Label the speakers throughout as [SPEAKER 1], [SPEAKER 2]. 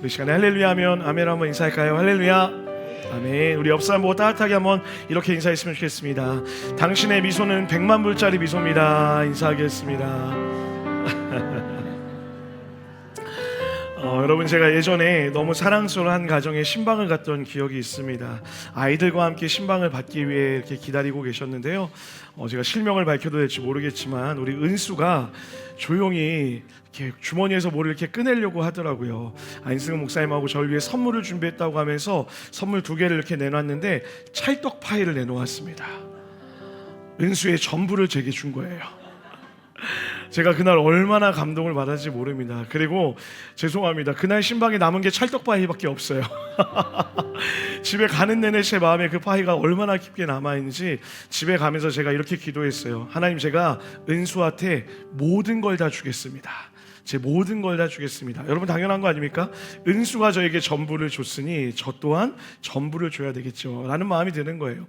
[SPEAKER 1] 우리 시간에 할렐루야 하면 아멘 한번 인사할까요? 할렐루야 아멘. 우리 옆 사람 보고 따뜻하게 한번 이렇게 인사했으면 좋겠습니다. 당신의 미소는 100만 불짜리 미소입니다. 인사하겠습니다. 여러분, 제가 예전에 너무 사랑스러운 가정에 신방을 갔던 기억이 있습니다. 아이들과 함께 신방을 받기 위해 이렇게 기다리고 계셨는데요. 제가 실명을 밝혀도 될지 모르겠지만 우리 은수가 조용히 이렇게 주머니에서 뭐를 이렇게 꺼내려고 하더라고요. 안승은 목사님하고 저를 위해 선물을 준비했다고 하면서 선물 2개를 이렇게 내놨는데 찰떡 파이를 내놓았습니다. 은수의 전부를 제게 준 거예요. 제가 그날 얼마나 감동을 받았는지 모릅니다. 그리고 죄송합니다. 그날 신방에 남은 게 찰떡파이밖에 없어요. 집에 가는 내내 제 마음에 그 파이가 얼마나 깊게 남아있는지 집에 가면서 제가 이렇게 기도했어요. 하나님, 제가 은수한테 모든 걸 다 주겠습니다. 제 모든 걸 다 주겠습니다. 여러분, 당연한 거 아닙니까? 은수가 저에게 전부를 줬으니 저 또한 전부를 줘야 되겠죠 라는 마음이 드는 거예요.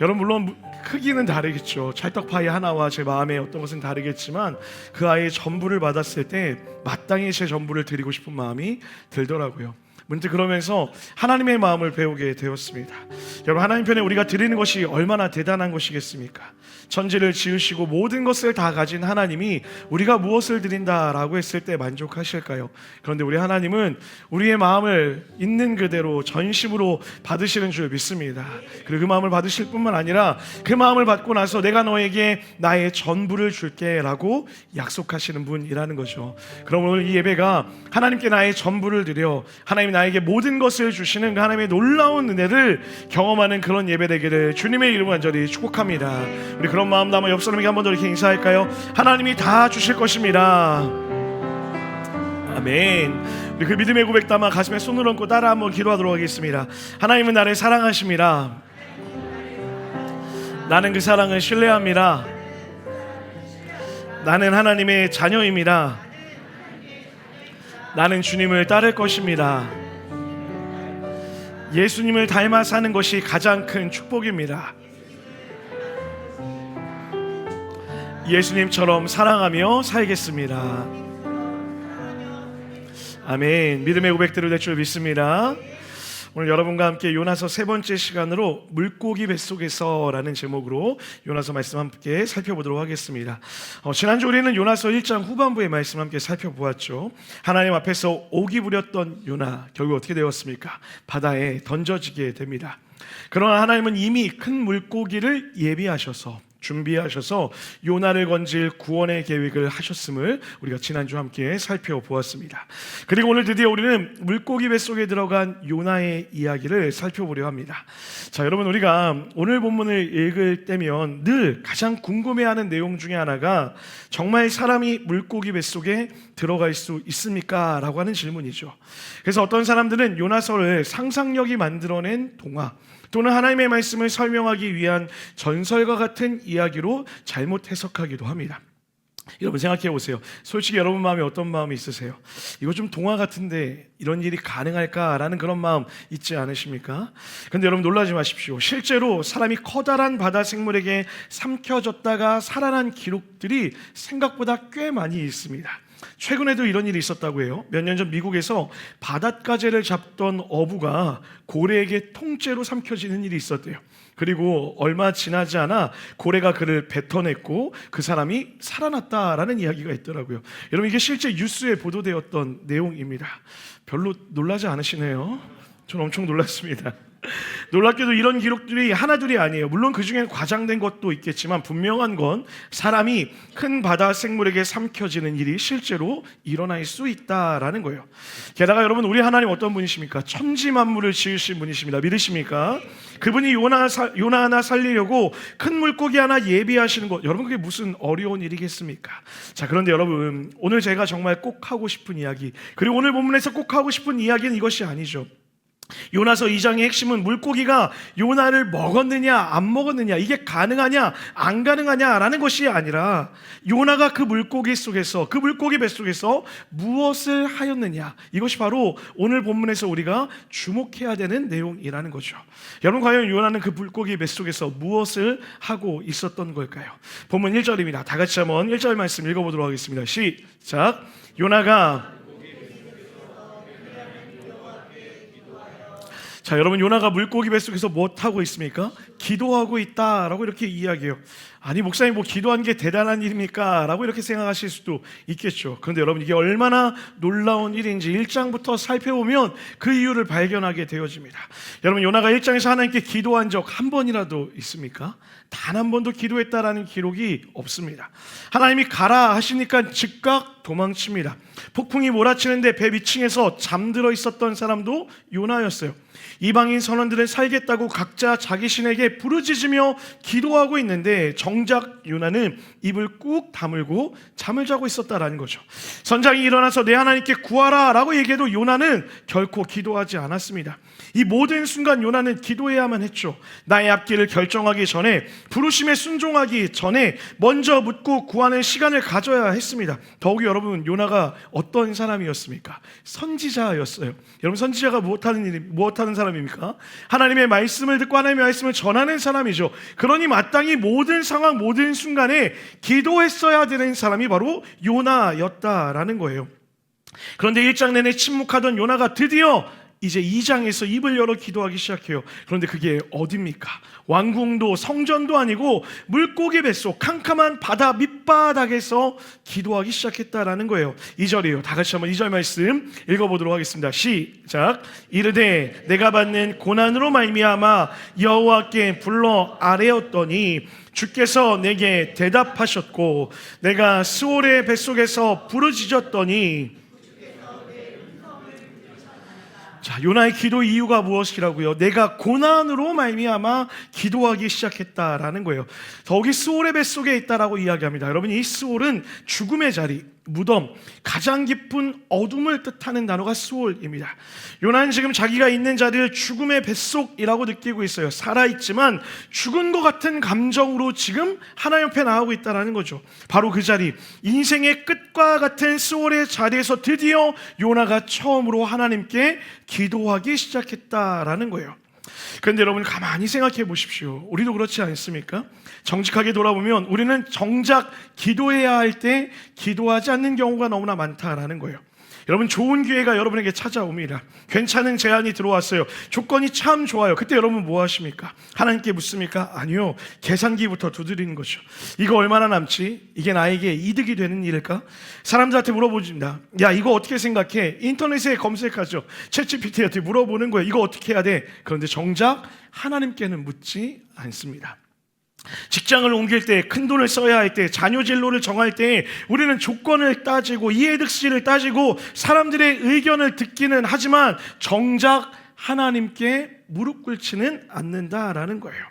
[SPEAKER 1] 여러분, 물론 크기는 다르겠죠. 찰떡파이 하나와 제 마음의 어떤 것은 다르겠지만 그 아이의 전부를 받았을 때 마땅히 제 전부를 드리고 싶은 마음이 들더라고요. 문득 그러면서 하나님의 마음을 배우게 되었습니다. 여러분, 하나님 편에 우리가 드리는 것이 얼마나 대단한 것이겠습니까? 천지를 지으시고 모든 것을 다 가진 하나님이 우리가 무엇을 드린다라고 했을 때 만족하실까요? 그런데 우리 하나님은 우리의 마음을 있는 그대로 전심으로 받으시는 줄 믿습니다. 그리고 그 마음을 받으실 뿐만 아니라 그 마음을 받고 나서 내가 너에게 나의 전부를 줄게 라고 약속하시는 분이라는 거죠. 그럼 오늘 이 예배가 하나님께 나의 전부를 드려 하나님이 나에게 모든 것을 주시는 그 하나님의 놀라운 은혜를 경험하는 그런 예배 되기를 주님의 이름으로 간절히 축복합니다. 우리 그런 마음 담아 옆 사람에게 한번 더 이렇게 인사할까요? 하나님이 다 주실 것입니다. 아멘. 우리 그 믿음의 고백 담아 가슴에 손을 얹고 따라 한번 기도하도록 하겠습니다. 하나님은 나를 사랑하십니다. 나는 그 사랑을 신뢰합니다. 나는 하나님의 자녀입니다. 나는 주님을 따를 것입니다. 예수님을 닮아 사는 것이 가장 큰 축복입니다. 예수님처럼 사랑하며 살겠습니다. 아멘. 믿음의 고백들을 낼 줄 믿습니다. 오늘 여러분과 함께 요나서 3번째 시간으로 물고기 뱃속에서 라는 제목으로 요나서 말씀 함께 살펴보도록 하겠습니다. 지난주 우리는 요나서 1장 후반부의 말씀 함께 살펴보았죠. 하나님 앞에서 오기 부렸던 요나, 결국 어떻게 되었습니까? 바다에 던져지게 됩니다. 그러나 하나님은 이미 큰 물고기를 예비하셔서 준비하셔서 요나를 건질 구원의 계획을 하셨음을 우리가 지난주 함께 살펴보았습니다. 그리고 오늘 드디어 우리는 물고기 뱃속에 들어간 요나의 이야기를 살펴보려 합니다. 자, 여러분, 우리가 오늘 본문을 읽을 때면 늘 가장 궁금해하는 내용 중에 하나가 정말 사람이 물고기 뱃속에 들어갈 수 있습니까? 라고 하는 질문이죠. 그래서 어떤 사람들은 요나서를 상상력이 만들어낸 동화 또는 하나님의 말씀을 설명하기 위한 전설과 같은 이야기로 잘못 해석하기도 합니다. 여러분, 생각해 보세요. 솔직히 여러분 마음에 어떤 마음이 있으세요? 이거 좀 동화 같은데 이런 일이 가능할까라는 그런 마음 있지 않으십니까? 그런데 여러분, 놀라지 마십시오. 실제로 사람이 커다란 바다 생물에게 삼켜졌다가 살아난 기록들이 생각보다 꽤 많이 있습니다. 최근에도 이런 일이 있었다고 해요. 몇 년 전 미국에서 바닷가재를 잡던 어부가 고래에게 통째로 삼켜지는 일이 있었대요. 그리고 얼마 지나지 않아 고래가 그를 뱉어냈고 그 사람이 살아났다라는 이야기가 있더라고요. 여러분, 이게 실제 뉴스에 보도되었던 내용입니다. 별로 놀라지 않으시네요. 저는 엄청 놀랐습니다. 놀랍게도 이런 기록들이 하나둘이 아니에요. 물론 그 중에 과장된 것도 있겠지만 분명한 건 사람이 큰 바다 생물에게 삼켜지는 일이 실제로 일어날 수 있다라는 거예요. 게다가 여러분, 우리 하나님 어떤 분이십니까? 천지 만물을 지으신 분이십니다. 믿으십니까? 그분이 요나 하나 살리려고 큰 물고기 하나 예비하시는 것, 여러분, 그게 무슨 어려운 일이겠습니까? 자, 그런데 여러분, 오늘 제가 정말 꼭 하고 싶은 이야기, 그리고 오늘 본문에서 꼭 하고 싶은 이야기는 이것이 아니죠. 요나서 2장의 핵심은 물고기가 요나를 먹었느냐 안 먹었느냐, 이게 가능하냐 안 가능하냐라는 것이 아니라 요나가 그 물고기 속에서, 그 물고기 뱃속에서 무엇을 하였느냐, 이것이 바로 오늘 본문에서 우리가 주목해야 되는 내용이라는 거죠. 여러분, 과연 요나는 그 물고기 뱃속에서 무엇을 하고 있었던 걸까요? 본문 1절입니다. 다 같이 한번 1절 말씀 읽어보도록 하겠습니다. 시작. 요나가 자, 여러분, 요나가 물고기 뱃속에서 뭐 하고 있습니까? 기도하고 있다라고 이렇게 이야기해요. 아니, 목사님 뭐 기도한 게 대단한 일입니까? 라고 이렇게 생각하실 수도 있겠죠. 그런데 여러분, 이게 얼마나 놀라운 일인지 1장부터 살펴보면 그 이유를 발견하게 되어집니다. 여러분, 요나가 1장에서 하나님께 기도한 적 한 번이라도 있습니까? 단 한 번도 기도했다라는 기록이 없습니다. 하나님이 가라 하시니까 즉각 도망칩니다. 폭풍이 몰아치는데 배 위층에서 잠들어 있었던 사람도 요나였어요. 이방인 선원들은 살겠다고 각자 자기 신에게 부르짖으며 기도하고 있는데 정작 요나는 입을 꾹 다물고 잠을 자고 있었다라는 거죠. 선장이 일어나서 내 하나님께 구하라 라고 얘기해도 요나는 결코 기도하지 않았습니다. 이 모든 순간 요나는 기도해야만 했죠. 나의 앞길을 결정하기 전에, 부르심에 순종하기 전에 먼저 묻고 구하는 시간을 가져야 했습니다. 더욱이 여러분, 요나가 어떤 사람이었습니까? 선지자였어요. 여러분, 선지자가 무엇하는 사람입니까? 하나님의 말씀을 듣고 하나님의 말씀을 전하는 사람이죠. 그러니 마땅히 모든 상황, 모든 순간에 기도했어야 되는 사람이 바로 요나였다라는 거예요. 그런데 1장 내내 침묵하던 요나가 드디어 이제 2장에서 입을 열어 기도하기 시작해요. 그런데 그게 어디입니까? 왕궁도 성전도 아니고 물고기 뱃속 캄캄한 바다 밑바닥에서 기도하기 시작했다라는 거예요. 2절이에요. 다 같이 한번 2절 말씀 읽어보도록 하겠습니다. 시작. 이르되 내가 받는 고난으로 말미암아 여호와께 불러 아뢰었더니 주께서 내게 대답하셨고 내가 스올의 뱃속에서 부르짖었더니. 자, 요나의 기도 이유가 무엇이라고요? 내가 고난으로 말미암아 기도하기 시작했다라는 거예요. 더욱이 스올의 뱃속에 있다라고 이야기합니다. 여러분, 이 스올은 죽음의 자리, 무덤, 가장 깊은 어둠을 뜻하는 단어가 스올입니다. 요나는 지금 자기가 있는 자리를 죽음의 뱃속이라고 느끼고 있어요. 살아있지만 죽은 것 같은 감정으로 지금 하나님 옆에 나오고 있다는 거죠. 바로 그 자리, 인생의 끝과 같은 스올의 자리에서 드디어 요나가 처음으로 하나님께 기도하기 시작했다라는 거예요. 그런데 여러분, 가만히 생각해 보십시오. 우리도 그렇지 않습니까? 정직하게 돌아보면 우리는 정작 기도해야 할 때 기도하지 않는 경우가 너무나 많다라는 거예요. 여러분, 좋은 기회가 여러분에게 찾아옵니다. 괜찮은 제안이 들어왔어요. 조건이 참 좋아요. 그때 여러분 뭐 하십니까? 하나님께 묻습니까? 아니요. 계산기부터 두드리는 거죠. 이거 얼마나 남지? 이게 나에게 이득이 되는 일일까? 사람들한테 물어보십니다. 야, 이거 어떻게 생각해? 인터넷에 검색하죠. 챗GPT한테 물어보는 거예요. 이거 어떻게 해야 돼? 그런데 정작 하나님께는 묻지 않습니다. 직장을 옮길 때, 큰 돈을 써야 할 때, 자녀 진로를 정할 때 우리는 조건을 따지고 이해득실을 따지고 사람들의 의견을 듣기는 하지만 정작 하나님께 무릎 꿇지는 않는다라는 거예요.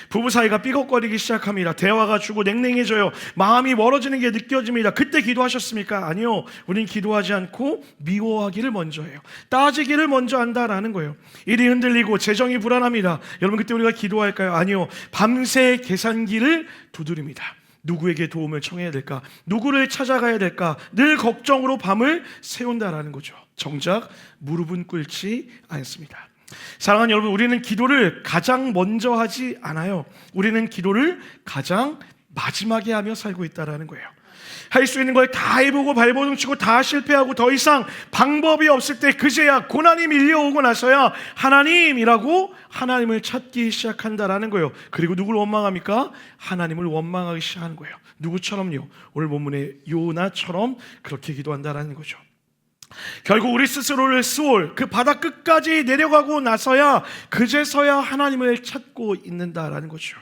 [SPEAKER 1] 부부 사이가 삐걱거리기 시작합니다. 대화가 주고 냉랭해져요. 마음이 멀어지는 게 느껴집니다. 그때 기도하셨습니까? 아니요. 우린 기도하지 않고 미워하기를 먼저 해요. 따지기를 먼저 한다라는 거예요. 일이 흔들리고 재정이 불안합니다. 여러분, 그때 우리가 기도할까요? 아니요. 밤새 계산기를 두드립니다. 누구에게 도움을 청해야 될까? 누구를 찾아가야 될까? 늘 걱정으로 밤을 새운다라는 거죠. 정작 무릎은 꿇지 않습니다. 사랑하는 여러분, 우리는 기도를 가장 먼저 하지 않아요. 우리는 기도를 가장 마지막에 하며 살고 있다는 거예요. 할 수 있는 걸 다 해보고 발버둥치고 다 실패하고 더 이상 방법이 없을 때 그제야 고난이 밀려오고 나서야 하나님이라고 하나님을 찾기 시작한다라는 거예요. 그리고 누구를 원망합니까? 하나님을 원망하기 시작하는 거예요. 누구처럼요? 오늘 본문의 요나처럼 그렇게 기도한다라는 거죠. 결국 우리 스스로를 스올, 그 바다 끝까지 내려가고 나서야 그제서야 하나님을 찾고 있는다라는 거죠.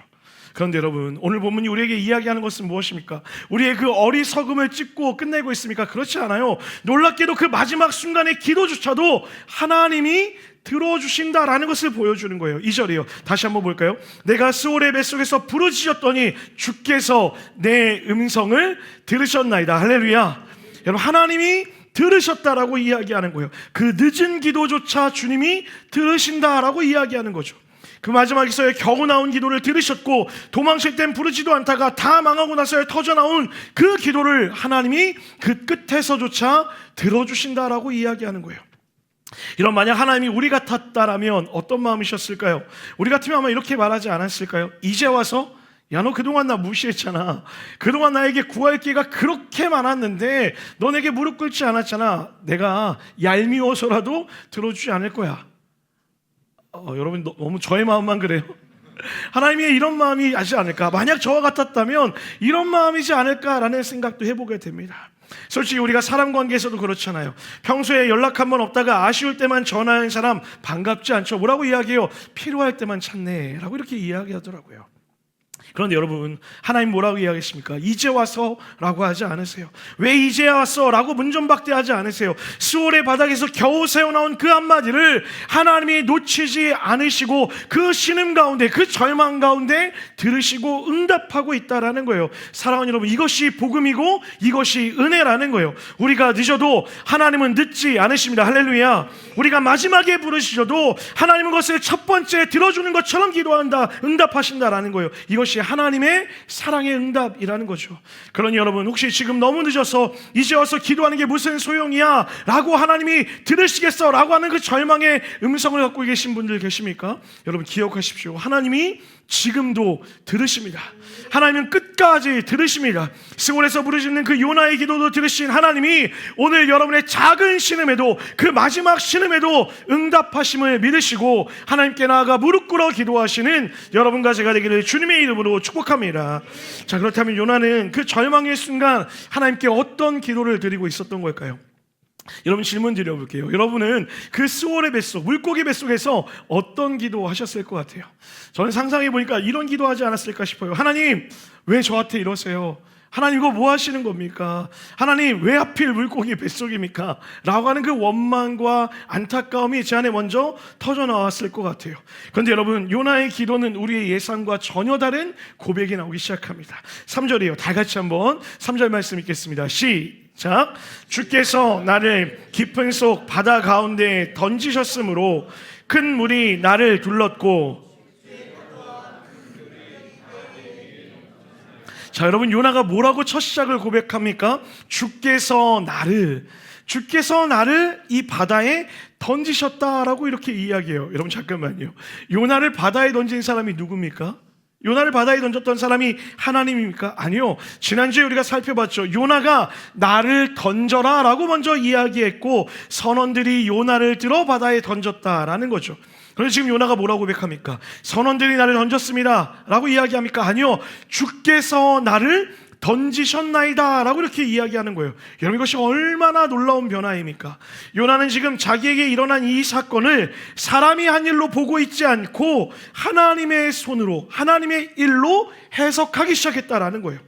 [SPEAKER 1] 그런데 여러분, 오늘 본문이 우리에게 이야기하는 것은 무엇입니까? 우리의 그 어리석음을 짚고 끝내고 있습니까? 그렇지 않아요. 놀랍게도 그 마지막 순간의 기도조차도 하나님이 들어주신다라는 것을 보여주는 거예요. 2절이에요. 다시 한번 볼까요? 내가 스올의 뱃속에서 부르짖었더니 주께서 내 음성을 들으셨나이다. 할렐루야. 여러분, 하나님이 들으셨다라고 이야기하는 거예요. 그 늦은 기도조차 주님이 들으신다라고 이야기하는 거죠. 그 마지막에서의 겨우 나온 기도를 들으셨고 도망칠 땐 부르지도 않다가 다 망하고 나서야 터져나온 그 기도를 하나님이 그 끝에서조차 들어주신다라고 이야기하는 거예요. 이런 만약 하나님이 우리 같았다라면 어떤 마음이셨을까요? 우리 같으면 아마 이렇게 말하지 않았을까요? 이제 와서 야, 너 그동안 나 무시했잖아. 그동안 나에게 구할 기회가 그렇게 많았는데 너 내게 무릎 꿇지 않았잖아. 내가 얄미워서라도 들어주지 않을 거야. 여러분 너무 저의 마음만 그래요? 하나님이 이런 마음이지 않을까? 만약 저와 같았다면 이런 마음이지 않을까라는 생각도 해보게 됩니다. 솔직히 우리가 사람 관계에서도 그렇잖아요. 평소에 연락 한 번 없다가 아쉬울 때만 전화하는 사람 반갑지 않죠? 뭐라고 이야기해요? 필요할 때만 찾네 라고 이렇게 이야기하더라고요. 그런데 여러분, 하나님 뭐라고 이야기하십니까? 이제 와서 라고 하지 않으세요. 왜 이제 왔어? 라고 문전박대하지 않으세요. 수월의 바닥에서 겨우 새어나온 그 한마디를 하나님이 놓치지 않으시고 그 신음 가운데, 그 절망 가운데 들으시고 응답하고 있다라는 거예요. 사랑하는 여러분, 이것이 복음이고 이것이 은혜라는 거예요. 우리가 늦어도 하나님은 늦지 않으십니다. 할렐루야. 우리가 마지막에 부르시셔도 하나님은 그것을 첫 번째 들어주는 것처럼 기도한다, 응답하신다라는 거예요. 이것이 하나님의 사랑의 응답이라는 거죠. 그러니 여러분, 혹시 지금 너무 늦어서 이제 와서 기도하는 게 무슨 소용이야 라고 하나님이 들으시겠어 라고 하는 그 절망의 음성을 갖고 계신 분들 계십니까? 여러분 기억하십시오. 하나님이 지금도 들으십니다. 하나님은 끝까지 들으십니다. 스골에서 부르짖는 그 요나의 기도도 들으신 하나님이 오늘 여러분의 작은 신음에도, 그 마지막 신음에도 응답하심을 믿으시고 하나님께 나아가 무릎 꿇어 기도하시는 여러분과 제가 되기를 주님의 이름으로 축복합니다. 자, 그렇다면 요나는 그 절망의 순간 하나님께 어떤 기도를 드리고 있었던 걸까요? 여러분 질문 드려볼게요. 여러분은 그 스월의 뱃속, 물고기 뱃속에서 어떤 기도 하셨을 것 같아요? 저는 상상해 보니까 이런 기도하지 않았을까 싶어요. 하나님, 왜 저한테 이러세요? 하나님 이거 뭐 하시는 겁니까? 하나님 왜 하필 물고기 뱃속입니까? 라고 하는 그 원망과 안타까움이 제 안에 먼저 터져 나왔을 것 같아요. 그런데 여러분, 요나의 기도는 우리의 예상과 전혀 다른 고백이 나오기 시작합니다. 3절이에요. 다 같이 한번 3절 말씀 읽겠습니다. 시작. 주께서 나를 깊은 속 바다 가운데 던지셨으므로 큰 물이 나를 둘렀고. 자, 여러분, 요나가 뭐라고 첫 시작을 고백합니까? 주께서 나를 이 바다에 던지셨다라고 이렇게 이야기해요. 여러분 잠깐만요. 요나를 바다에 던진 사람이 누굽니까? 요나를 바다에 던졌던 사람이 하나님입니까? 아니요. 지난주에 우리가 살펴봤죠. 요나가 나를 던져라 라고 먼저 이야기했고 선원들이 요나를 들어 바다에 던졌다라는 거죠. 그래서 지금 요나가 뭐라고 고백합니까? 선원들이 나를 던졌습니다 라고 이야기합니까? 아니요. 주께서 나를 던지셨나이다 라고 이렇게 이야기하는 거예요. 여러분, 이것이 얼마나 놀라운 변화입니까? 요나는 지금 자기에게 일어난 이 사건을 사람이 한 일로 보고 있지 않고 하나님의 손으로, 하나님의 일로 해석하기 시작했다라는 거예요.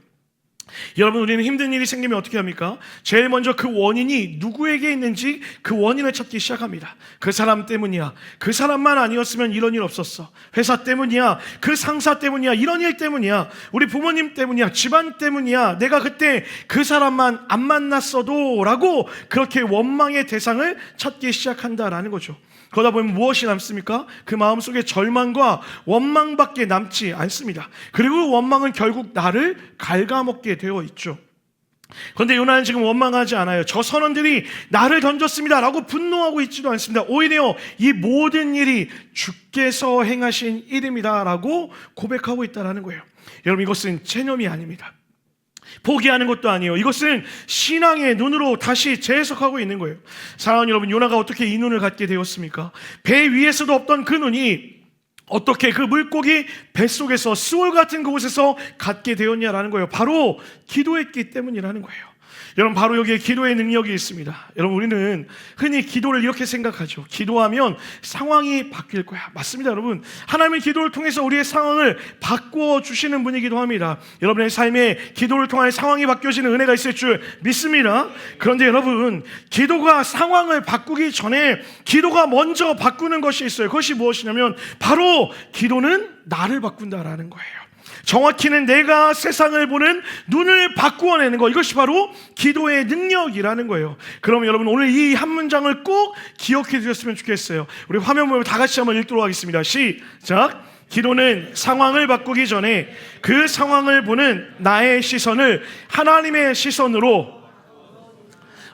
[SPEAKER 1] 여러분, 우리는 힘든 일이 생기면 어떻게 합니까? 제일 먼저 그 원인이 누구에게 있는지 그 원인을 찾기 시작합니다. 그 사람 때문이야, 그 사람만 아니었으면 이런 일 없었어, 회사 때문이야, 그 상사 때문이야, 이런 일 때문이야, 우리 부모님 때문이야, 집안 때문이야, 내가 그때 그 사람만 안 만났어도 라고 그렇게 원망의 대상을 찾기 시작한다라는 거죠. 그러다 보면 무엇이 남습니까? 그 마음속에 절망과 원망밖에 남지 않습니다. 그리고 원망은 결국 나를 갉아먹게 되어 있죠. 그런데 요나는 지금 원망하지 않아요. 저 선원들이 나를 던졌습니다 라고 분노하고 있지도 않습니다. 오히려 이 모든 일이 주께서 행하신 일입니다 라고 고백하고 있다는 거예요. 여러분, 이것은 체념이 아닙니다. 포기하는 것도 아니에요. 이것은 신앙의 눈으로 다시 재해석하고 있는 거예요. 사랑하는 여러분, 요나가 어떻게 이 눈을 갖게 되었습니까? 배 위에서도 없던 그 눈이 어떻게 그 물고기 뱃속에서 스월 같은 그곳에서 갖게 되었냐라는 거예요. 바로 기도했기 때문이라는 거예요. 여러분, 바로 여기에 기도의 능력이 있습니다. 여러분, 우리는 흔히 기도를 이렇게 생각하죠. 기도하면 상황이 바뀔 거야. 맞습니다, 여러분. 하나님은 기도를 통해서 우리의 상황을 바꾸어 주시는 분이기도 합니다. 여러분의 삶에 기도를 통해 상황이 바뀌어지는 은혜가 있을 줄 믿습니다. 그런데 여러분, 기도가 상황을 바꾸기 전에 기도가 먼저 바꾸는 것이 있어요. 그것이 무엇이냐면 바로 기도는 나를 바꾼다라는 거예요. 정확히는 내가 세상을 보는 눈을 바꾸어내는 것, 이것이 바로 기도의 능력이라는 거예요. 그럼 여러분, 오늘 이 한 문장을 꼭 기억해 주셨으면 좋겠어요. 우리 화면 보면 다 같이 한번 읽도록 하겠습니다. 시작. 기도는 상황을 바꾸기 전에 그 상황을 보는 나의 시선을 하나님의 시선으로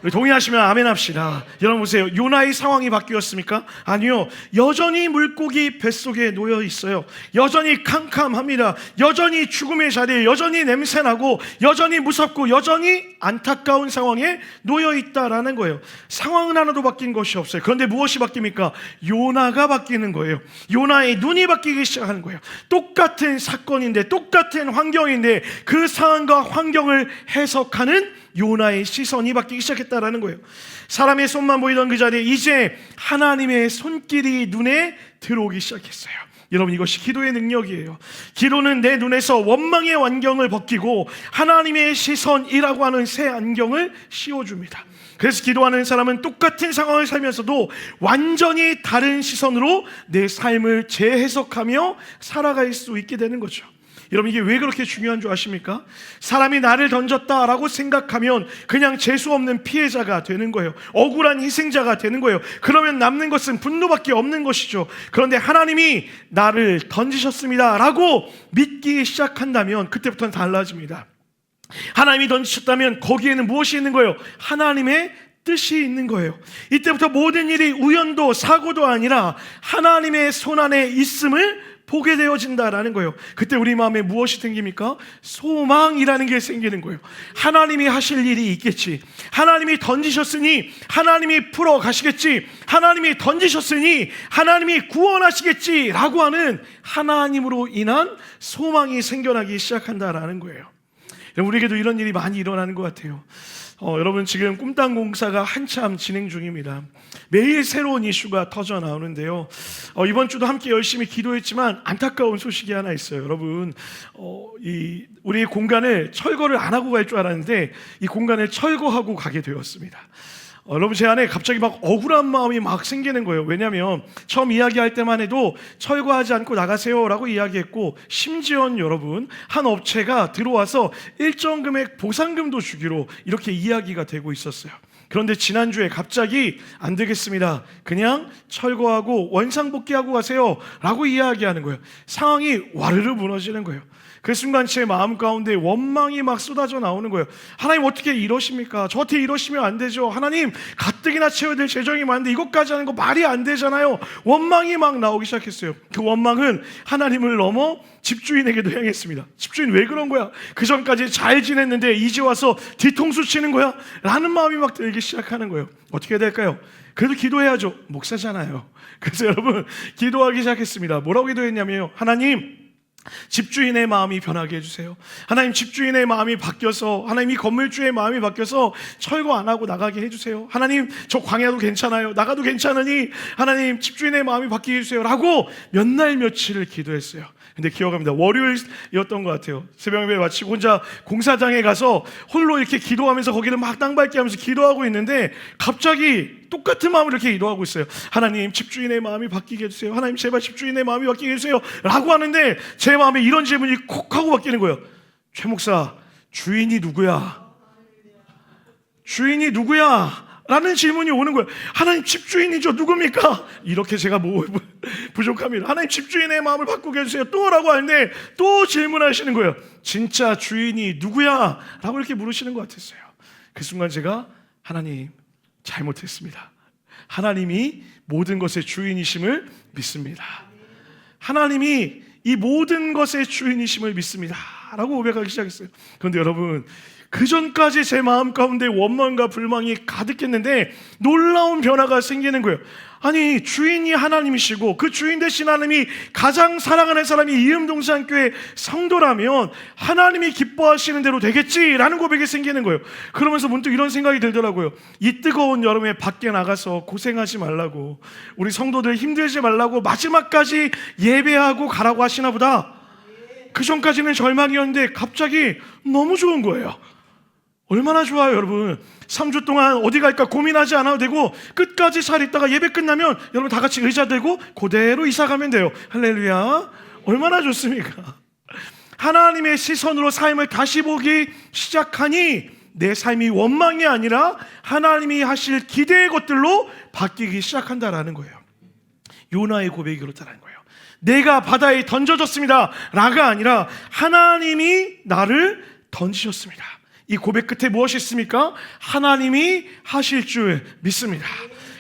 [SPEAKER 1] 우리 동의하시면 아멘 합시다. 여러분 보세요. 요나의 상황이 바뀌었습니까? 아니요. 여전히 물고기 뱃속에 놓여 있어요. 여전히 캄캄합니다. 여전히 죽음의 자리에 여전히 냄새나고 여전히 무섭고 여전히 안타까운 상황에 놓여 있다라는 거예요. 상황은 하나도 바뀐 것이 없어요. 그런데 무엇이 바뀝니까? 요나가 바뀌는 거예요. 요나의 눈이 바뀌기 시작하는 거예요. 똑같은 사건인데 똑같은 환경인데 그 상황과 환경을 해석하는 요나의 시선이 바뀌기 시작했다라는 거예요. 사람의 손만 보이던 그 자리에 이제 하나님의 손길이 눈에 들어오기 시작했어요. 여러분, 이것이 기도의 능력이에요. 기도는 내 눈에서 원망의 안경을 벗기고 하나님의 시선이라고 하는 새 안경을 씌워줍니다. 그래서 기도하는 사람은 똑같은 상황을 살면서도 완전히 다른 시선으로 내 삶을 재해석하며 살아갈 수 있게 되는 거죠. 여러분, 이게 왜 그렇게 중요한 줄 아십니까? 사람이 나를 던졌다라고 생각하면 그냥 재수 없는 피해자가 되는 거예요. 억울한 희생자가 되는 거예요. 그러면 남는 것은 분노밖에 없는 것이죠. 그런데 하나님이 나를 던지셨습니다 라고 믿기 시작한다면 그때부터는 달라집니다. 하나님이 던지셨다면 거기에는 무엇이 있는 거예요? 하나님의 뜻이 있는 거예요. 이때부터 모든 일이 우연도 사고도 아니라 하나님의 손안에 있음을 보게 되어진다라는 거예요. 그때 우리 마음에 무엇이 생깁니까? 소망이라는 게 생기는 거예요. 하나님이 하실 일이 있겠지. 하나님이 던지셨으니 하나님이 풀어 가시겠지. 하나님이 던지셨으니 하나님이 구원하시겠지 라고 하는 하나님으로 인한 소망이 생겨나기 시작한다라는 거예요. 우리에게도 이런 일이 많이 일어나는 것 같아요. 여러분, 지금 꿈땅 공사가 한참 진행 중입니다. 매일 새로운 이슈가 터져 나오는데요. 이번 주도 함께 열심히 기도했지만 안타까운 소식이 하나 있어요. 여러분, 우리 공간을 철거를 안 하고 갈 줄 알았는데 이 공간을 철거하고 가게 되었습니다. 여러분, 제 안에 갑자기 막 억울한 마음이 막 생기는 거예요. 왜냐하면 처음 이야기할 때만 해도 철거하지 않고 나가세요 라고 이야기했고, 심지어 여러분, 한 업체가 들어와서 일정 금액 보상금도 주기로 이렇게 이야기가 되고 있었어요. 그런데 지난주에 갑자기 안 되겠습니다, 그냥 철거하고 원상복귀하고 가세요 라고 이야기하는 거예요. 상황이 와르르 무너지는 거예요. 그 순간 제 마음 가운데 원망이 막 쏟아져 나오는 거예요. 하나님, 어떻게 이러십니까? 저한테 이러시면 안 되죠. 하나님, 가뜩이나 채워야 될 재정이 많은데 이것까지 하는 거 말이 안 되잖아요. 원망이 막 나오기 시작했어요. 그 원망은 하나님을 넘어 집주인에게도 향했습니다. 집주인, 왜 그런 거야? 그 전까지 잘 지냈는데 이제 와서 뒤통수 치는 거야? 라는 마음이 막 들기 시작하는 거예요. 어떻게 해야 될까요? 그래도 기도해야죠. 목사잖아요. 그래서 여러분, 기도하기 시작했습니다. 뭐라고 기도했냐면요, 하나님, 집주인의 마음이 변하게 해주세요. 하나님, 집주인의 마음이 바뀌어서, 하나님, 이 건물주의 마음이 바뀌어서 철거 안 하고 나가게 해주세요. 하나님, 저 광야도 괜찮아요. 나가도 괜찮으니 하나님, 집주인의 마음이 바뀌게 해주세요 라고 몇 날 며칠을 기도했어요. 근데 기억합니다. 월요일이었던 것 같아요. 새벽에 마치고 혼자 공사장에 가서 홀로 이렇게 기도하면서 거기를 막 땅밟기 하면서 기도하고 있는데 갑자기 똑같은 마음으로 이렇게 기도하고 있어요. 하나님, 집주인의 마음이 바뀌게 해주세요. 하나님, 제발 집주인의 마음이 바뀌게 해주세요 라고 하는데 제 마음에 이런 질문이 콕 하고 바뀌는 거예요. 최 목사, 주인이 누구야? 주인이 누구야? 라는 질문이 오는 거예요. 하나님, 집주인이죠. 누굽니까? 이렇게 제가 부족합니다. 하나님, 집주인의 마음을 바꾸게 해주세요 또 라고 하는데 또 질문하시는 거예요. 진짜 주인이 누구야? 라고 이렇게 물으시는 것 같았어요. 그 순간 제가, 하나님, 잘못했습니다. 하나님이 모든 것의 주인이심을 믿습니다. 하나님이 이 모든 것의 주인이심을 믿습니다 라고 고백하기 시작했어요. 그런데 여러분, 그 전까지 제 마음 가운데 원망과 불만이 가득했는데 놀라운 변화가 생기는 거예요. 아니, 주인이 하나님이시고 그 주인 되신 하나님이 가장 사랑하는 사람이 이음동산교회 성도라면 하나님이 기뻐하시는 대로 되겠지라는 고백이 생기는 거예요. 그러면서 문득 이런 생각이 들더라고요. 이 뜨거운 여름에 밖에 나가서 고생하지 말라고, 우리 성도들 힘들지 말라고 마지막까지 예배하고 가라고 하시나 보다. 그 전까지는 절망이었는데 갑자기 너무 좋은 거예요. 얼마나 좋아요, 여러분. 3주 동안 어디 갈까 고민하지 않아도 되고 끝까지 잘 있다가 예배 끝나면 여러분 다 같이 의자 들고 그대로 이사 가면 돼요. 할렐루야. 얼마나 좋습니까? 하나님의 시선으로 삶을 다시 보기 시작하니 내 삶이 원망이 아니라 하나님이 하실 기대의 것들로 바뀌기 시작한다라는 거예요. 요나의 고백이 그렇다는 거예요. 내가 바다에 던져졌습니다 라가 아니라 하나님이 나를 던지셨습니다. 이 고백 끝에 무엇이 있습니까? 하나님이 하실 줄 믿습니다.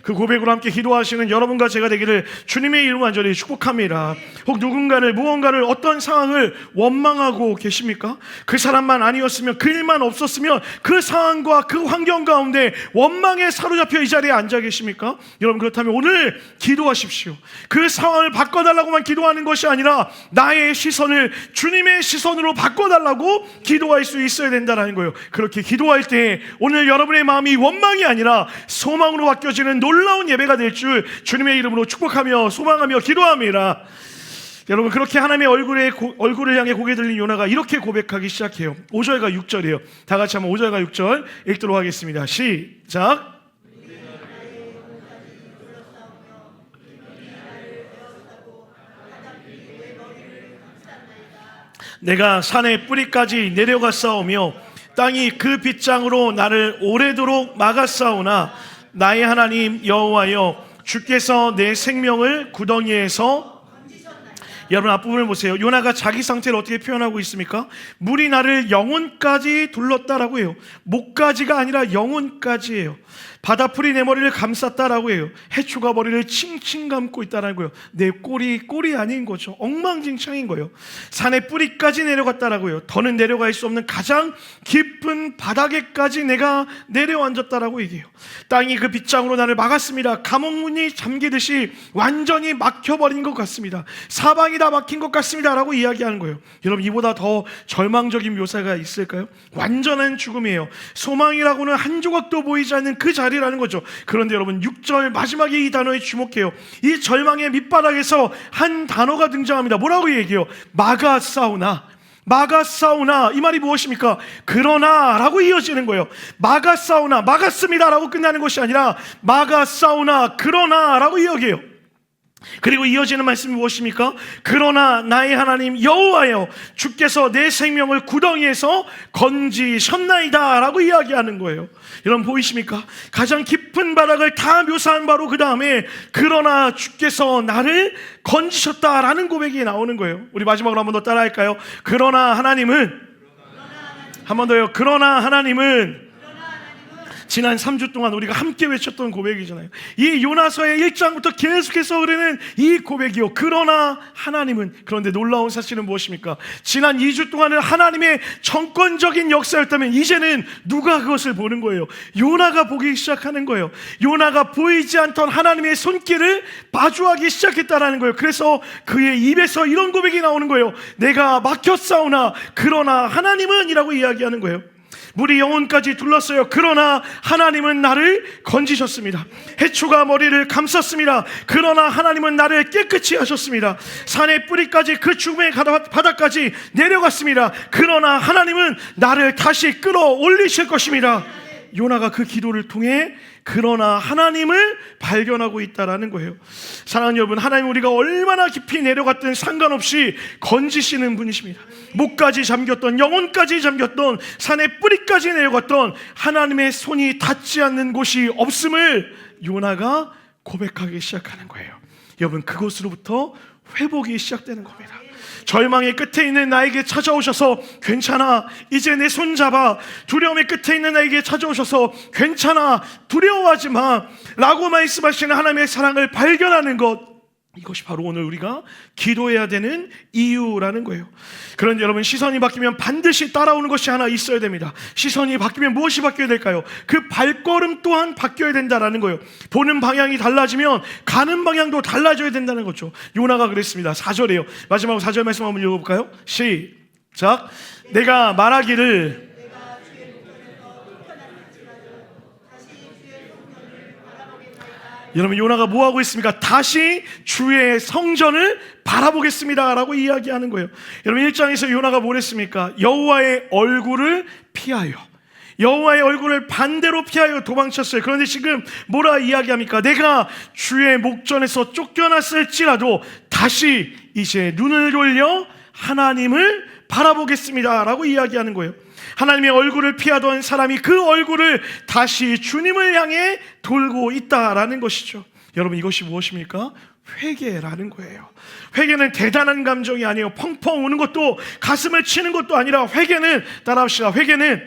[SPEAKER 1] 그 고백으로 함께 기도하시는 여러분과 제가 되기를 주님의 이름 간절히 축복합니다. 혹 누군가를, 무언가를, 어떤 상황을 원망하고 계십니까? 그 사람만 아니었으면, 그 일만 없었으면, 그 상황과 그 환경 가운데 원망에 사로잡혀 이 자리에 앉아 계십니까? 여러분, 그렇다면 오늘 기도하십시오. 그 상황을 바꿔달라고만 기도하는 것이 아니라 나의 시선을 주님의 시선으로 바꿔달라고 기도할 수 있어야 된다는 거예요. 그렇게 기도할 때 오늘 여러분의 마음이 원망이 아니라 소망으로 바뀌어지는 놀라운 예배가 될 줄 주님의 이름으로 축복하며 소망하며 기도합니다. 여러분, 그렇게 하나님의 얼굴을 향해 고개 들린 요나가 이렇게 고백하기 시작해요. 5절과 6절이에요. 다 같이 한번 5절과 6절 읽도록 하겠습니다. 시작. 내가 산의 뿌리까지 내려갔사오며 땅이 그 빗장으로 나를 오래도록 막았사오나 나의 하나님 여호와여, 주께서 내 생명을 구덩이에서. 여러분, 앞부분을 보세요. 요나가 자기 상태를 어떻게 표현하고 있습니까? 물이 나를 영혼까지 둘렀다라고 해요. 목까지가 아니라 영혼까지예요. 바다풀이 내 머리를 감쌌다라고 해요. 해초가 머리를 칭칭 감고 있다라는 거예요. 내 꼴이 아닌 거죠. 엉망진창인 거예요. 산의 뿌리까지 내려갔다라고 해요. 더는 내려갈 수 없는 가장 깊은 바닥에까지 내가 내려앉았다라고 얘기해요. 땅이 그 빗장으로 나를 막았습니다. 감옥문이 잠기듯이 완전히 막혀버린 것 같습니다. 사방이 다 막힌 것 같습니다 라고 이야기하는 거예요. 여러분, 이보다 더 절망적인 묘사가 있을까요? 완전한 죽음이에요. 소망이라고는 한 조각도 보이지 않는 그 자리라는 거죠. 그런데 여러분, 6절 마지막에 이 단어에 주목해요. 이 절망의 밑바닥에서 한 단어가 등장합니다. 뭐라고 얘기해요? 막았사오나. 막았사오나, 이 말이 무엇입니까? 그러나 라고 이어지는 거예요. 막았사오나, 막았습니다 라고 끝나는 것이 아니라 막았사오나 그러나 라고 이어져요. 그리고 이어지는 말씀이 무엇입니까? 그러나 나의 하나님 여호와여, 주께서 내 생명을 구덩이에서 건지셨나이다 라고 이야기하는 거예요. 여러분, 보이십니까? 가장 깊은 바닥을 다 묘사한 바로 그 다음에 그러나 주께서 나를 건지셨다라는 고백이 나오는 거예요. 우리 마지막으로 한 번 더 따라할까요? 그러나 하나님은, 한 번 더요. 그러나 하나님은. 지난 3주 동안 우리가 함께 외쳤던 고백이잖아요. 이 요나서의 1장부터 계속해서 흐르는 이 고백이요. 그러나 하나님은. 그런데 놀라운 사실은 무엇입니까? 지난 2주 동안은 하나님의 정권적인 역사였다면 이제는 누가 그것을 보는 거예요? 요나가 보기 시작하는 거예요. 요나가 보이지 않던 하나님의 손길을 마주하기 시작했다는 거예요. 그래서 그의 입에서 이런 고백이 나오는 거예요. 내가 막혔사오나 그러나 하나님은 이라고 이야기하는 거예요. 물이 영혼까지 둘렀어요. 그러나 하나님은 나를 건지셨습니다. 해초가 머리를 감쌌습니다. 그러나 하나님은 나를 깨끗이 하셨습니다. 산의 뿌리까지 그 죽음의 바닥까지 내려갔습니다. 그러나 하나님은 나를 다시 끌어올리실 것입니다. 요나가 그 기도를 통해 그러나 하나님을 발견하고 있다라는 거예요. 사랑하는 여러분, 하나님 우리가 얼마나 깊이 내려갔든 상관없이 건지시는 분이십니다. 목까지 잠겼던, 영혼까지 잠겼던, 산의 뿌리까지 내려갔던 하나님의 손이 닿지 않는 곳이 없음을 요나가 고백하기 시작하는 거예요. 여러분, 그곳으로부터 회복이 시작되는 겁니다. 절망의 끝에 있는 나에게 찾아오셔서 괜찮아, 이제 내 손 잡아. 두려움의 끝에 있는 나에게 찾아오셔서 괜찮아, 두려워하지 마 라고 말씀하시는 하나님의 사랑을 발견하는 것, 이것이 바로 오늘 우리가 기도해야 되는 이유라는 거예요. 그런데 여러분, 시선이 바뀌면 반드시 따라오는 것이 하나 있어야 됩니다. 시선이 바뀌면 무엇이 바뀌어야 될까요? 그 발걸음 또한 바뀌어야 된다는 거예요. 보는 방향이 달라지면 가는 방향도 달라져야 된다는 거죠. 요나가 그랬습니다. 4절이에요. 마지막으로 4절 말씀 한번 읽어볼까요? 시작. 내가 말하기를 여러분, 요나가 뭐하고 있습니까? 다시 주의 성전을 바라보겠습니다 라고 이야기하는 거예요. 여러분, 1장에서 요나가 뭘 했습니까? 여호와의 얼굴을 피하여, 여호와의 얼굴을 반대로 피하여 도망쳤어요. 그런데 지금 뭐라 이야기합니까? 내가 주의 목전에서 쫓겨났을지라도 다시 이제 눈을 돌려 하나님을 바라보겠습니다 라고 이야기하는 거예요. 하나님의 얼굴을 피하던 사람이 그 얼굴을 다시 주님을 향해 돌고 있다라는 것이죠. 여러분, 이것이 무엇입니까? 회개라는 거예요. 회개는 대단한 감정이 아니에요. 펑펑 우는 것도, 가슴을 치는 것도 아니라 회개는, 따라합시다, 회개는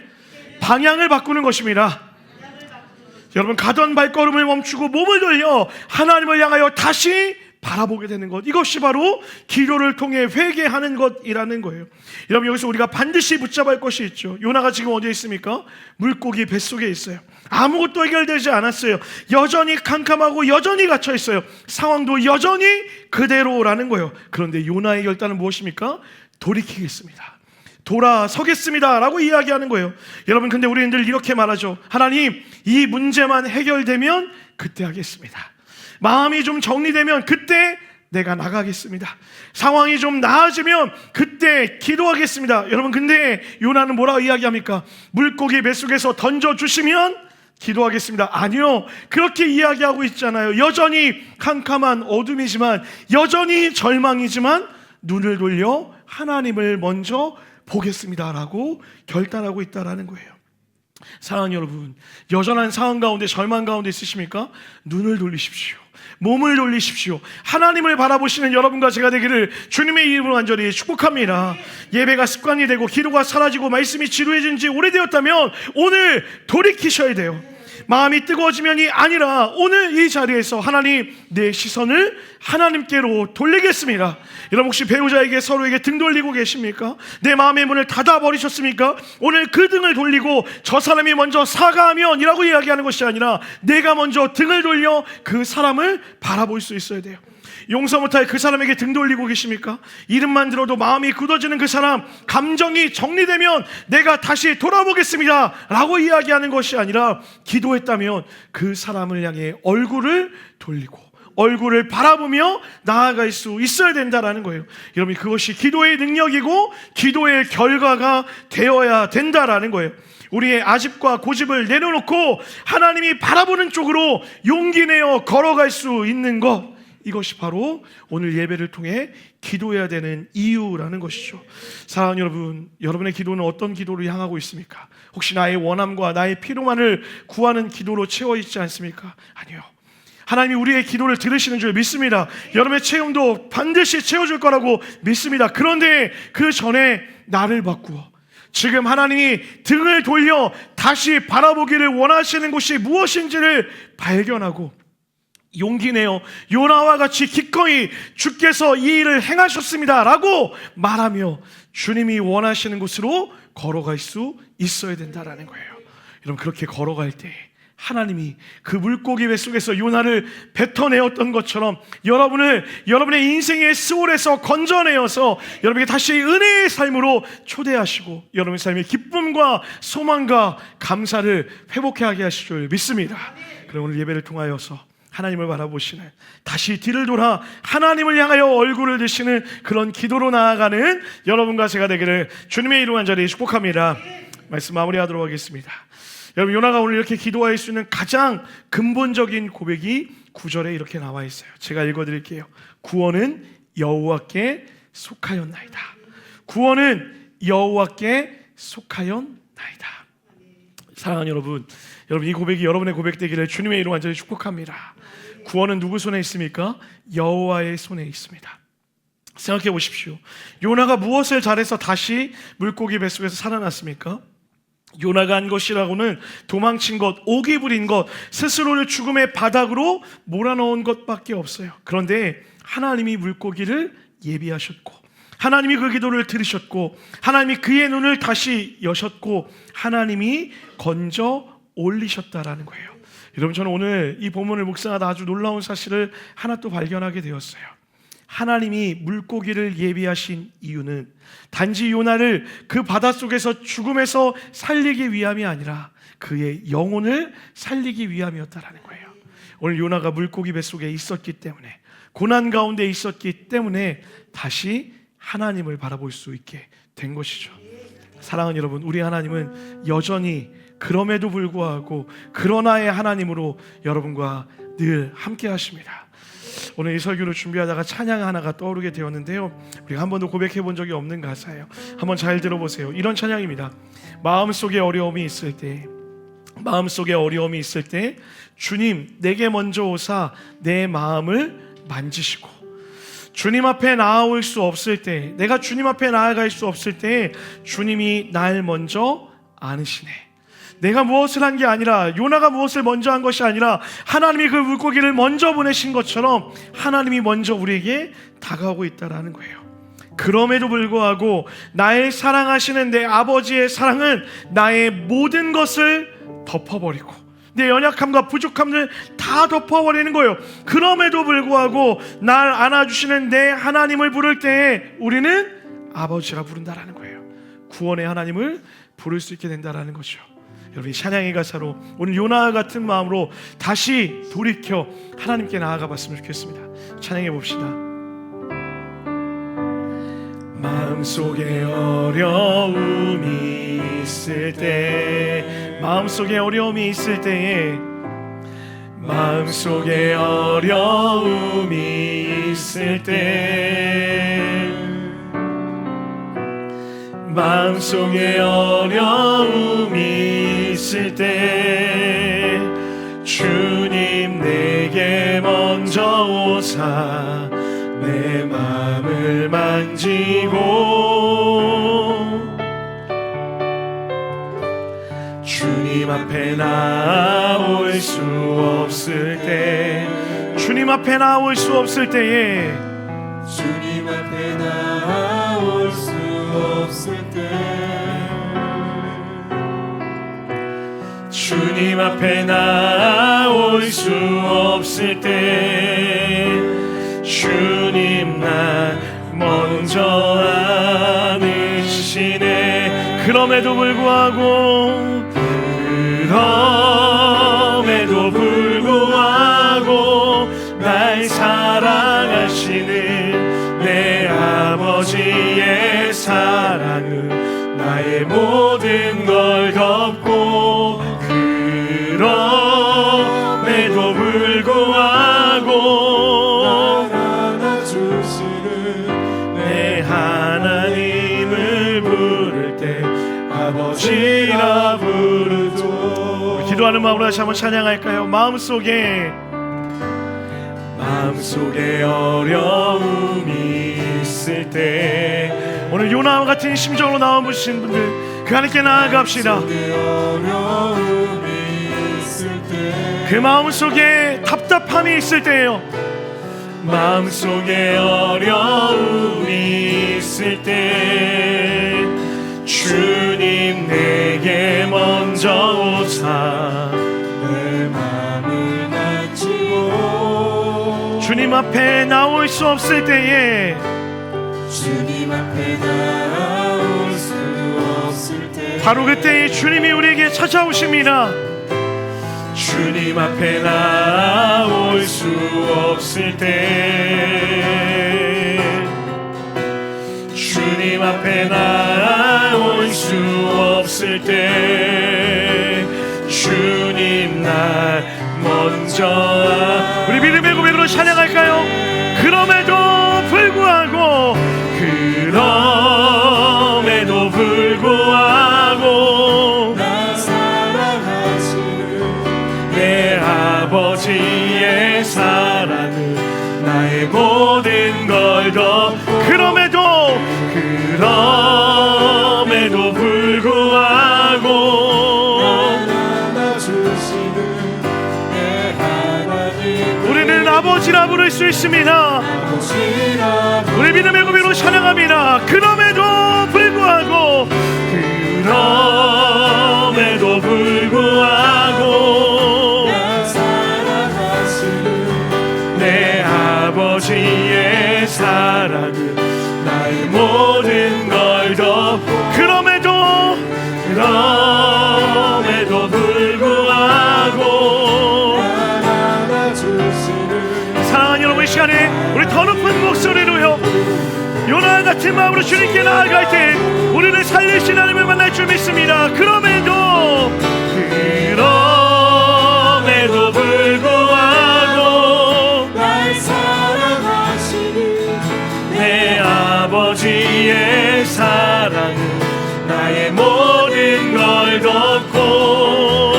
[SPEAKER 1] 방향을 바꾸는 것입니다. 여러분, 가던 발걸음을 멈추고 몸을 돌려 하나님을 향하여 다시 바라보게 되는 것, 이것이 바로 기도를 통해 회개하는 것이라는 거예요. 여러분, 여기서 우리가 반드시 붙잡아야 할 것이 있죠. 요나가 지금 어디에 있습니까? 물고기 뱃속에 있어요. 아무것도 해결되지 않았어요. 여전히 캄캄하고 여전히 갇혀 있어요. 상황도 여전히 그대로라는 거예요. 그런데 요나의 결단은 무엇입니까? 돌이키겠습니다, 돌아서겠습니다 라고 이야기하는 거예요. 여러분, 근데 우리는 늘 이렇게 말하죠. 하나님, 이 문제만 해결되면 그때 하겠습니다. 마음이 좀 정리되면 그때 내가 나가겠습니다. 상황이 좀 나아지면 그때 기도하겠습니다. 여러분, 근데 요나는 뭐라고 이야기합니까? 물고기 뱃속에서 던져주시면 기도하겠습니다. 아니요, 그렇게 이야기하고 있잖아요. 여전히 캄캄한 어둠이지만, 여전히 절망이지만 눈을 돌려 하나님을 먼저 보겠습니다 라고 결단하고 있다라는 거예요. 사랑하는 여러분, 여전한 상황 가운데, 절망 가운데 있으십니까? 눈을 돌리십시오. 몸을 돌리십시오. 하나님을 바라보시는 여러분과 제가 되기를 주님의 이름으로 간절히 축복합니다. 예배가 습관이 되고 기도가 사라지고 말씀이 지루해진 지 오래되었다면 오늘 돌이키셔야 돼요. 마음이 뜨거워지면이 아니라 오늘 이 자리에서 하나님, 내 시선을 하나님께로 돌리겠습니다. 여러분, 혹시 배우자에게, 서로에게 등 돌리고 계십니까? 내 마음의 문을 닫아버리셨습니까? 오늘 그 등을 돌리고 저 사람이 먼저 사과하면 이라고 이야기하는 것이 아니라 내가 먼저 등을 돌려 그 사람을 바라볼 수 있어야 돼요. 용서 못할 그 사람에게 등 돌리고 계십니까? 이름만 들어도 마음이 굳어지는 그 사람, 감정이 정리되면 내가 다시 돌아보겠습니다 라고 이야기하는 것이 아니라, 기도했다면 그 사람을 향해 얼굴을 돌리고 얼굴을 바라보며 나아갈 수 있어야 된다라는 거예요. 여러분, 그것이 기도의 능력이고 기도의 결과가 되어야 된다라는 거예요. 우리의 아집과 고집을 내려놓고 하나님이 바라보는 쪽으로 용기 내어 걸어갈 수 있는 것, 이것이 바로 오늘 예배를 통해 기도해야 되는 이유라는 것이죠. 사랑하는 여러분, 여러분의 기도는 어떤 기도를 향하고 있습니까? 혹시 나의 원함과 나의 필요만을 구하는 기도로 채워 있지 않습니까? 아니요, 하나님이 우리의 기도를 들으시는 줄 믿습니다. 여러분의 체험도 반드시 채워줄 거라고 믿습니다. 그런데 그 전에 나를 바꾸어 지금 하나님이 등을 돌려 다시 바라보기를 원하시는 곳이 무엇인지를 발견하고 용기 내어 요나와 같이 기꺼이 주께서 이 일을 행하셨습니다 라고 말하며 주님이 원하시는 곳으로 걸어갈 수 있어야 된다라는 거예요. 여러분, 그렇게 걸어갈 때 하나님이 그 물고기 뱃속에서 요나를 뱉어내었던 것처럼 여러분의 인생의 스올에서 건져내어서 여러분에게 다시 은혜의 삶으로 초대하시고 여러분의 삶의 기쁨과 소망과 감사를 회복하게 하실 줄 믿습니다. 그럼 오늘 예배를 통하여서 하나님을 바라보시는, 다시 뒤를 돌아 하나님을 향하여 얼굴을 드시는 그런 기도로 나아가는 여러분과 제가 되기를 주님의 이름 간절히 축복합니다. 말씀 마무리하도록 하겠습니다. 여러분, 요나가 오늘 이렇게 기도할 수 있는 가장 근본적인 고백이 9절에 이렇게 나와 있어요. 제가 읽어드릴게요. 구원은 여호와께 속하였나이다. 구원은 여호와께 속하였나이다. 사랑하는 여러분, 이 고백이 여러분의 고백 되기를 주님의 이름 간절히 축복합니다. 구원은 누구 손에 있습니까? 여호와의 손에 있습니다. 생각해 보십시오. 요나가 무엇을 잘해서 다시 물고기 뱃속에서 살아났습니까? 요나가 한 것이라고는 도망친 것, 오기 부린 것, 스스로를 죽음의 바닥으로 몰아넣은 것밖에 없어요. 그런데 하나님이 물고기를 예비하셨고, 하나님이 그 기도를 들으셨고, 하나님이 그의 눈을 다시 여셨고, 하나님이 건져 올리셨다라는 거예요. 여러분, 저는 오늘 이 본문을 묵상하다 아주 놀라운 사실을 하나 또 발견하게 되었어요. 하나님이 물고기를 예비하신 이유는 단지 요나를 그 바닷속에서 죽음에서 살리기 위함이 아니라 그의 영혼을 살리기 위함이었다라는 거예요. 오늘 요나가 물고기 뱃속에 있었기 때문에, 고난 가운데 있었기 때문에 다시 하나님을 바라볼 수 있게 된 것이죠. 사랑하는 여러분, 우리 하나님은 여전히 그럼에도 불구하고 그러나의 하나님으로 여러분과 늘 함께 하십니다. 오늘 이 설교를 준비하다가 찬양 하나가 떠오르게 되었는데요, 우리가 한 번도 고백해 본 적이 없는 가사예요. 한번 잘 들어보세요. 이런 찬양입니다. 마음속에 어려움이 있을 때, 주님 내게 먼저 오사 내 마음을 만지시고, 주님 앞에 나아올 수 없을 때, 내가 주님 앞에 나아갈 수 없을 때 주님이 날 먼저 안으시네. 내가 무엇을 한 게 아니라, 요나가 무엇을 먼저 한 것이 아니라 하나님이 그 물고기를 먼저 보내신 것처럼 하나님이 먼저 우리에게 다가오고 있다라는 거예요. 그럼에도 불구하고 나의 사랑하시는 내 아버지의 사랑은 나의 모든 것을 덮어버리고 내 연약함과 부족함을 다 덮어버리는 거예요. 그럼에도 불구하고 날 안아주시는 내 하나님을 부를 때에 우리는 아버지라 부른다라는 거예요. 구원의 하나님을 부를 수 있게 된다라는 거죠. 여러분, 찬양의 가사로 오늘 요나와 같은 마음으로 다시 돌이켜 하나님께 나아가 봤으면 좋겠습니다. 찬양해 봅시다. 마음속에 어려움이 있을 때, 마음속에 어려움이 있을 때에, 마음속에 어려움이 있을 때, 마음속에 어려움이 있을 때 주님 내게 먼저 오사 내 마음을 만지고 주님 앞에 나올 수 없을 때, 주님 앞에 나올 수 없을 때에,
[SPEAKER 2] 주님 앞에 나올 수 없을 때,
[SPEAKER 1] 주님 앞에 나올 수 없을 때 주님 나 먼저 안으시네. 그럼에도 불구하고, 그럼에도 불구하고 날 사랑하시는 내 아버지의 사랑은 나의 모든 걸 덮고, 그럼에도 불구하고
[SPEAKER 2] 날 안아주시는
[SPEAKER 1] 내 하나님을 부를 때 아버지라 부르죠. 기도하는 마음으로 다시 한번 찬양할까요? 마음속에 어려움이 있을 때, 오늘 요나와 같은 심정으로 나와보신 분들 그 하나님께 나아갑시다. 그 마음속에 답답함이 있을 때예요. 마음속에 어려움이 있을 때 주님 내게 먼저 오사
[SPEAKER 2] 내 마음을 만지고
[SPEAKER 1] 주님 앞에 나올 수 없을 때에,
[SPEAKER 2] 주님 앞에 나올 수 없을 때
[SPEAKER 1] 바로 그때에 주님이 우리에게 찾아오십니다. 주님 앞에 나올 수 없을 때, 주님 앞에 나올 수 없을 때 주님 날 먼저, 우리 믿음의 고백으로 찬양할까요? 그럼에도 불구하고, 그럼에도 불구하고
[SPEAKER 2] 나 사랑하시는
[SPEAKER 1] 내 아버지의 사랑은 나의 모든 걸 더, 그럼에도 불구하고
[SPEAKER 2] 안아주시는 내 하나님
[SPEAKER 1] 우리는 아버지라 부를 수 있습니다.
[SPEAKER 2] 아버지라
[SPEAKER 1] 우리 믿음의 고백으로 찬양합니다. 그럼에도 불구하고, 그럼에도 불구하고
[SPEAKER 2] 나 사랑하시는
[SPEAKER 1] 내 아버지의 사랑은 나의 모든 걸 더, 그럼에도 불구하고
[SPEAKER 2] 안아주시는
[SPEAKER 1] 사랑하는 여러분, 이 시간에 우리 더 높은 목소리로요 요나 같은 마음으로 주님께 나아갈 때 우리를 살리신 하나님을 만날 줄 믿습니다. 그럼에도 불구하고
[SPEAKER 2] 날 사랑하시는
[SPEAKER 1] 내 아버지의 사랑은 나의 모든 걸 덮고,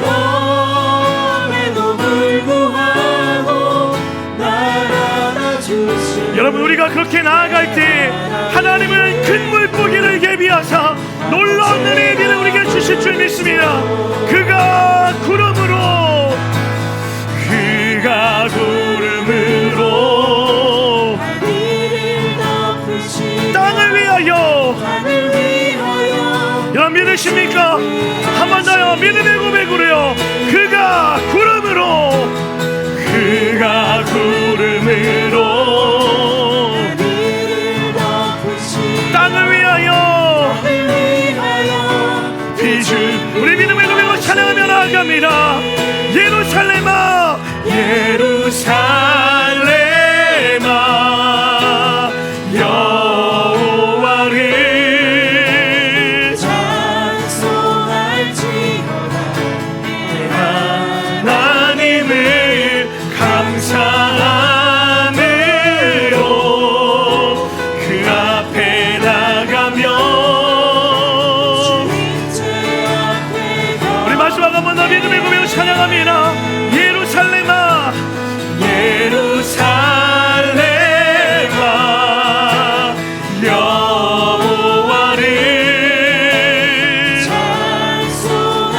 [SPEAKER 2] 그럼에도 불구하고 날 안아주시는
[SPEAKER 1] 여러분, 우리가 그렇게 나아갈 때 하나님은 큰 물고기를 예비하사 놀라운 은혜의 비를 우리에게 주시 주실 줄 믿습니다. 그가 구름으로 땅을 위하여 여러분 믿으십니까? 한 번 더요. 믿음의 고백으로요. 그가 구름으로 땅을 위하여 비주 우리 믿음의 고백으로 찬양하며 나아갑니다. 예루살렘아 예루살렘아 여호와를
[SPEAKER 2] 찬송할지어다
[SPEAKER 1] 하나님을 감사함으로 그 앞에 나가며 우리 마지막 한 번 더 믿음의 고백으로 찬양합니다. 예루살렘아 예루살렘아 여호와를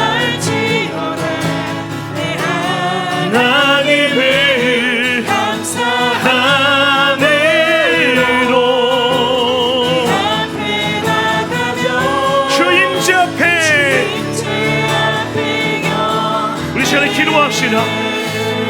[SPEAKER 2] 찬송할지어다
[SPEAKER 1] 하나님을 감사함으로
[SPEAKER 2] 앞에 나가며
[SPEAKER 1] 주 임재 앞에 우리 시간에 기도합시다.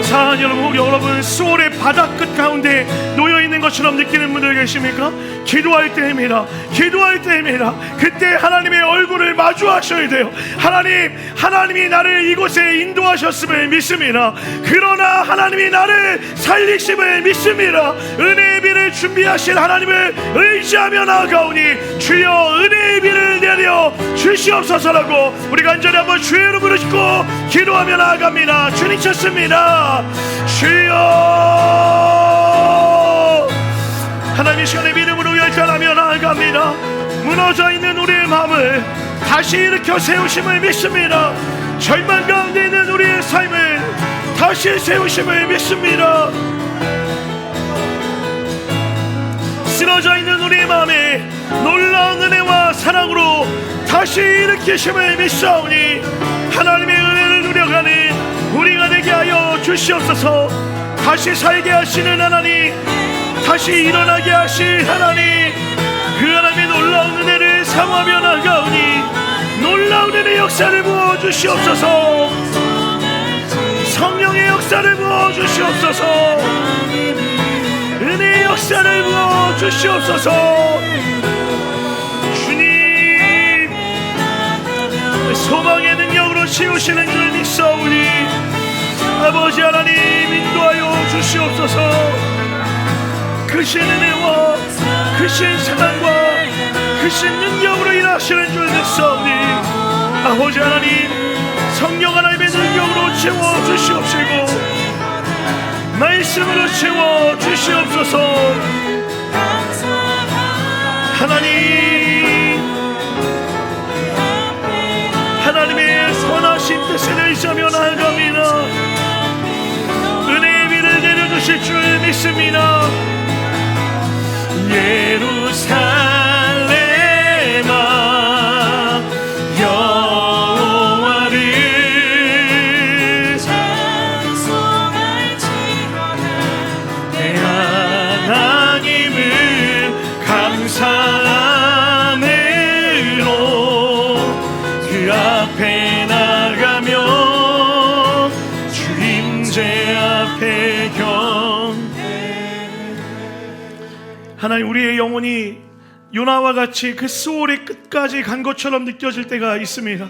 [SPEAKER 1] 사랑하는 여러분, 혹 여러분 수월의 바다끝 가운데 놓여있는 것처럼 느끼는 분들 계십니까? 기도할 때입니다. 기도할 때입니다. 그때 하나님의 얼굴을 마주하셔야 돼요. 하나님이 나를 이곳에 인도하셨음을 믿습니다. 그러나 하나님이 나를 살리심을 믿습니다. 은혜의 비를 준비하신 하나님을 의지하며 나아가오니 주여 은혜의 비를 내려 주시옵소서라고 우리 간절히 한번 주의 이름으로 짓고 기도하며 나아갑니다. 주님 찾습니다. 주여 하나님 이 시간에 믿음으로 결단하며 나아갑니다. 무너져 있는 우리의 마음을 다시 일으켜 세우심을 믿습니다. 절망 가운데 있는 우리의 삶을 다시 세우심을 믿습니다. 쓰러져 있는 우리의 마음에 놀라운 은혜와 사랑으로 다시 일으키심을 믿사오니 하나님의 은혜를 누려가는 우리가 되게 하여 주시옵소서. 다시 살게 하시는 하나님, 다시 일어나게 하신 하나님, 그 하나님의 놀라운 은혜를 사모하며 나가오니 놀라운 은혜의 역사를 부어주시옵소서. 성령의 역사를 부어주시옵소서. 은혜의 역사를 부어주시옵소서. 주님 소망의 능력으로 치우시는 줄 믿사오니 아버지 하나님 인도하여 주시옵소서. 크신 은혜와 크신 사랑과 크신 능력으로 일하시는 줄 믿사오니 아버지 하나님 성령 하나님의 능력으로 채워주시옵시고 말씀으로 채워주시옵소서. 하나님의 선하신 뜻을 의지하며 나아갑니다. 은혜의 비를 내려주실 줄 믿습니다. 예루살렘아 여호와를
[SPEAKER 2] 찬송할지어다
[SPEAKER 1] 내 하나님을 감사함으로 그 앞에 나가며 주 임재 앞에 하나님 우리의 영혼이 요나와 같이 그 수월의 끝까지 간 것처럼 느껴질 때가 있습니다.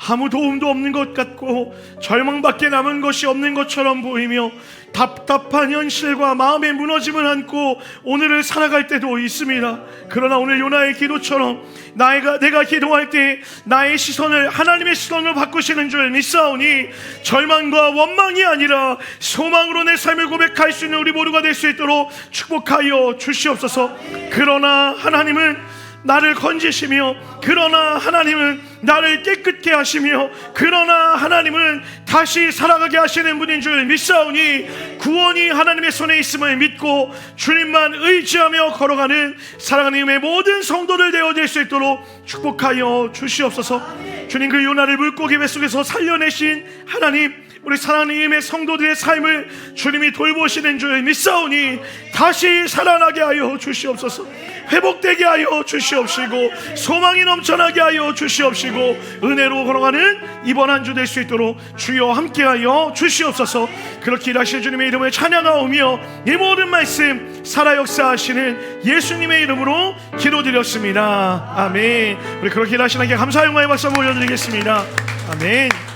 [SPEAKER 1] 아무 도움도 없는 것 같고 절망밖에 남은 것이 없는 것처럼 보이며 답답한 현실과 마음의 무너짐을 안고 오늘을 살아갈 때도 있습니다. 그러나 오늘 요나의 기도처럼 내가 기도할 때 나의 시선을 하나님의 시선으로 바꾸시는 줄 믿사오니 절망과 원망이 아니라 소망으로 내 삶을 고백할 수 있는 우리 모두가 될 수 있도록 축복하여 주시옵소서. 그러나 하나님은 나를 건지시며 그러나 하나님은 나를 깨끗게 하시며 그러나 하나님은 다시 살아가게 하시는 분인 줄 믿사오니 구원이 하나님의 손에 있음을 믿고 주님만 의지하며 걸어가는 사랑하는 님의 모든 성도들 되어질 수 있도록 축복하여 주시옵소서. 주님, 그 요나를 물고기 뱃속에서 살려내신 하나님, 우리 사랑님의 성도들의 삶을 주님이 돌보시는 줄 믿사오니 다시 살아나게 하여 주시옵소서. 회복되게 하여 주시옵시고 소망이 넘쳐나게 하여 주시옵시고 은혜로 걸어가는 이번 한 주 될 수 있도록 주여 함께하여 주시옵소서. 그렇게 일하실 주님의 이름을 찬양하오며 이 모든 말씀 살아 역사하시는 예수님의 이름으로 기도드렸습니다. 아멘. 우리 그렇게 일하시는 게 감사 영광의 박수 한번 올려드리겠습니다. 아멘.